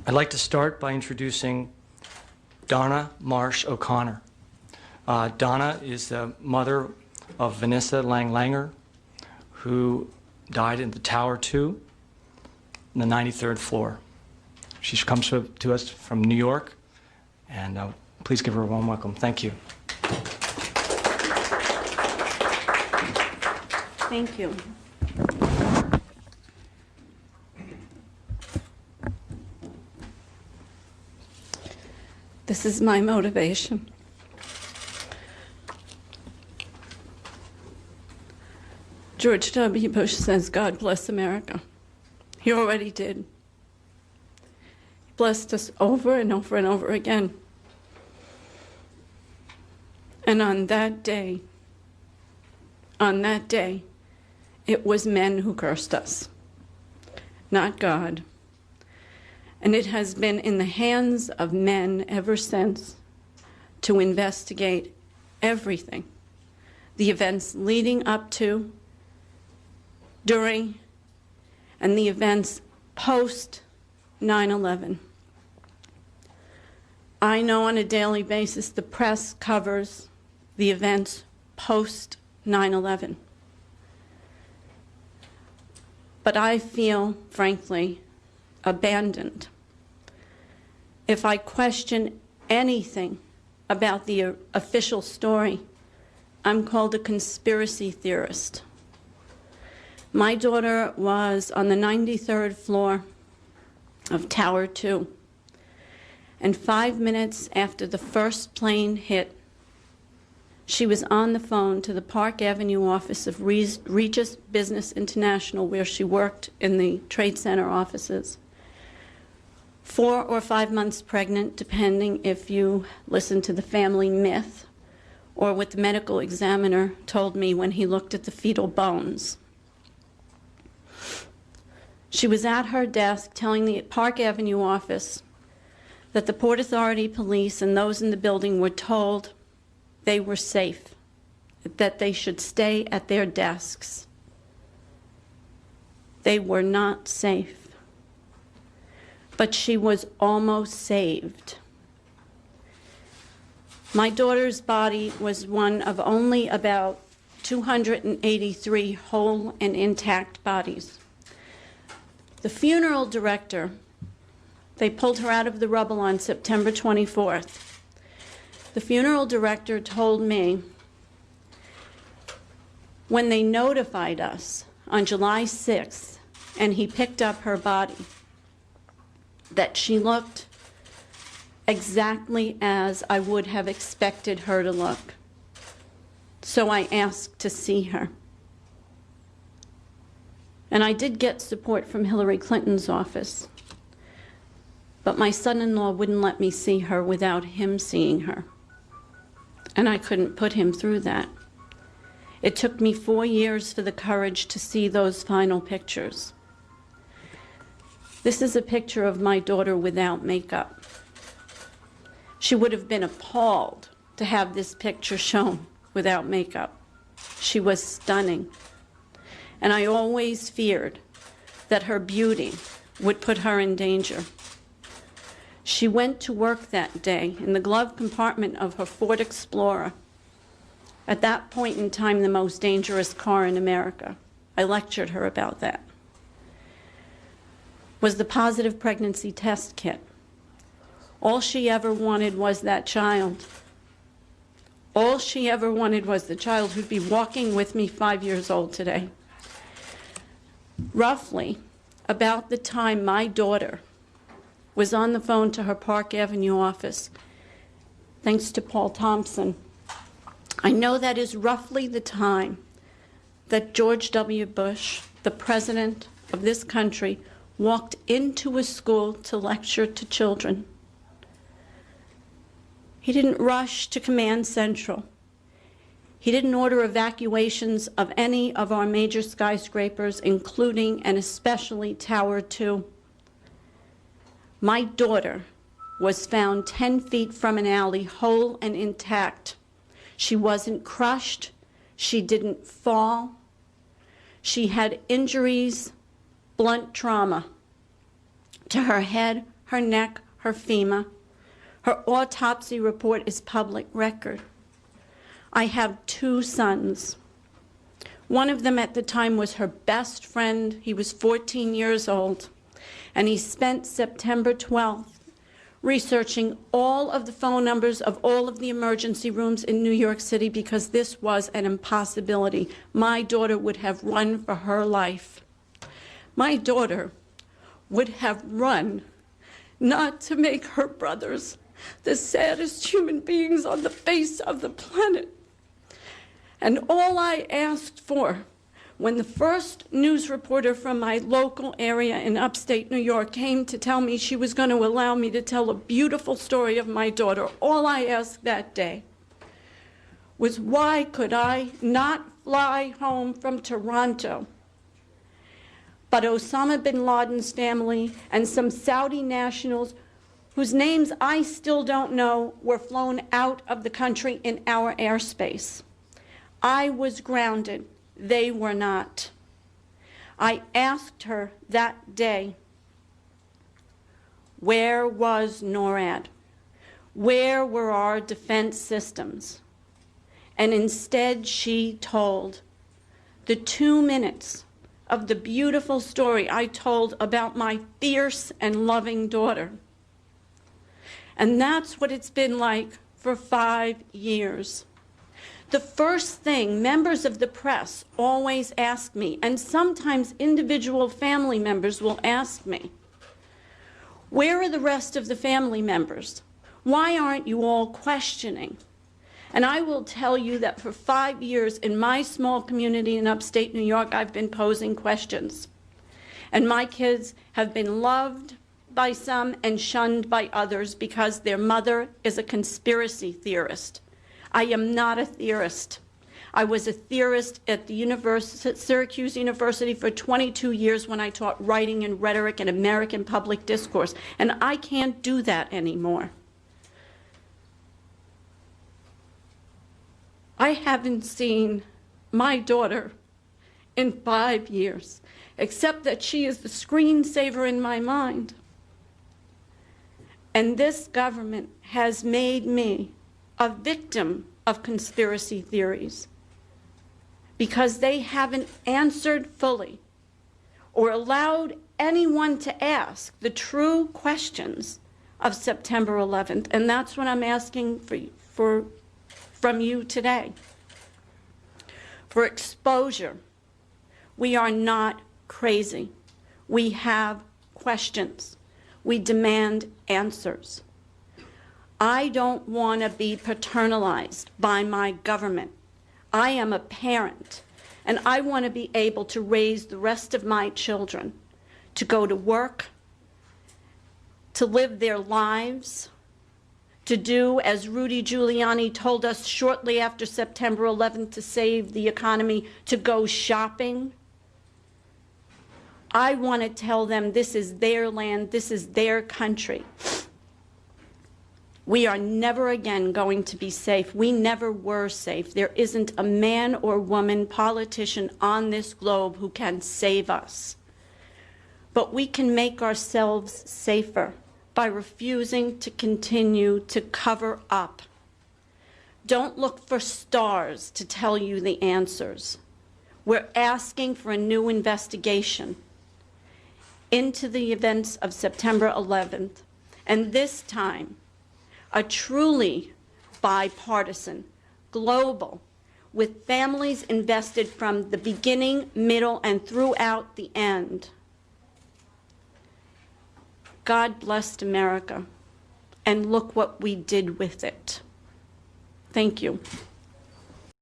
I'd like to start by introducing Donna Marsh O'Connor. Donna is the mother of Vanessa Lang Langer, who died in the Tower 2 on the 93rd floor. She comes to us from New York, and please give her a warm welcome. Thank you. Thank you. This is my motivation. George W. Bush says, "God bless America." He already did. He blessed us over and over and over again. And on that day, it was men who cursed us, not God. And it has been in the hands of men ever since to investigate everything, the events leading up to, during, and the events post 9/11. I know on a daily basis the press covers the events post 9/11. But I feel, frankly, abandoned if I question anything about the official story. I'm called a conspiracy theorist. My daughter was on the 93rd floor of Tower 2, and 5 minutes after the first plane hit, she was on the phone to the Park Avenue office of Regis Business International, where she worked in the Trade Center offices. 4 or 5 months pregnant, depending if you listen to the family myth or what the medical examiner told me when he looked at the fetal bones. She was at her desk telling the Park Avenue office that the Port Authority police and those in the building were told they were safe, that they should stay at their desks. They were not safe. But she was almost saved. My daughter's body was one of only about 283 whole and intact bodies. The funeral director, they pulled her out of the rubble on September 24th. The funeral director told me when they notified us on July 6th and he picked up her body, that she looked exactly as I would have expected her to look. So I asked to see her. And I did get support from Hillary Clinton's office, but my son-in-law wouldn't let me see her without him seeing her. And I couldn't put him through that. It took me 4 years for the courage to see those final pictures. This is a picture of my daughter without makeup. She would have been appalled to have this picture shown without makeup. She was stunning. And I always feared that her beauty would put her in danger. She went to work that day in the glove compartment of her Ford Explorer, at that point in time the most dangerous car in America. I lectured her about that. Was the positive pregnancy test kit. All she ever wanted was that child. All she ever wanted was the child who'd be walking with me 5 years old today. Roughly about the time my daughter was on the phone to her Park Avenue office, thanks to Paul Thompson, I know that is roughly the time that George W. Bush, the president of this country, walked into a school to lecture to children. He didn't rush to Command Central. He didn't order evacuations of any of our major skyscrapers, including and especially Tower 2. My daughter was found 10 feet from an alley, whole and intact. She wasn't crushed. She didn't fall. She had injuries, blunt trauma to her head, her neck, her femur. Her autopsy report is public record. I have 2 sons. One of them at the time was her best friend. He was 14 years old, and he spent September 12th researching all of the phone numbers of all of the emergency rooms in New York City because this was an impossibility. My daughter would have run for her life. My daughter would have run not to make her brothers the saddest human beings on the face of the planet. And all I asked for when the first news reporter from my local area in upstate New York came to tell me she was going to allow me to tell a beautiful story of my daughter, all I asked that day was, why could I not fly home from Toronto? But Osama bin Laden's family and some Saudi nationals whose names I still don't know were flown out of the country in our airspace. I was grounded. They were not. I asked her that day, where was NORAD? Where were our defense systems? And instead she told the 2 minutes of the beautiful story I told about my fierce and loving daughter. And that's what it's been like for 5 years. The first thing members of the press always ask me, and sometimes individual family members will ask me, where are the rest of the family members? Why aren't you all questioning? And I will tell you that for 5 years in my small community in upstate New York, I've been posing questions. And my kids have been loved by some and shunned by others because their mother is a conspiracy theorist. I am not a theorist. I was a theorist at the Syracuse University for 22 years when I taught writing and rhetoric and American public discourse, and I can't do that anymore. I haven't seen my daughter in 5 years, except that she is the screensaver in my mind. And this government has made me a victim of conspiracy theories because they haven't answered fully or allowed anyone to ask the true questions of September 11th. And that's what I'm asking from you today. For exposure. We are not crazy. We have questions. We demand answers. I don't want to be paternalized by my government. I am a parent, and I want to be able to raise the rest of my children, to go to work, to live their lives, to do, as Rudy Giuliani told us shortly after September 11th, to save the economy, to go shopping. I want to tell them this is their land, this is their country. We are never again going to be safe. We never were safe. There isn't a man or woman, politician on this globe who can save us. But we can make ourselves safer by refusing to continue to cover up. Don't look for stars to tell you the answers. We're asking for a new investigation into the events of September 11th, and this time, a truly bipartisan, global, with families invested from the beginning, middle, and throughout the end. God blessed America, and look what we did with it. Thank you.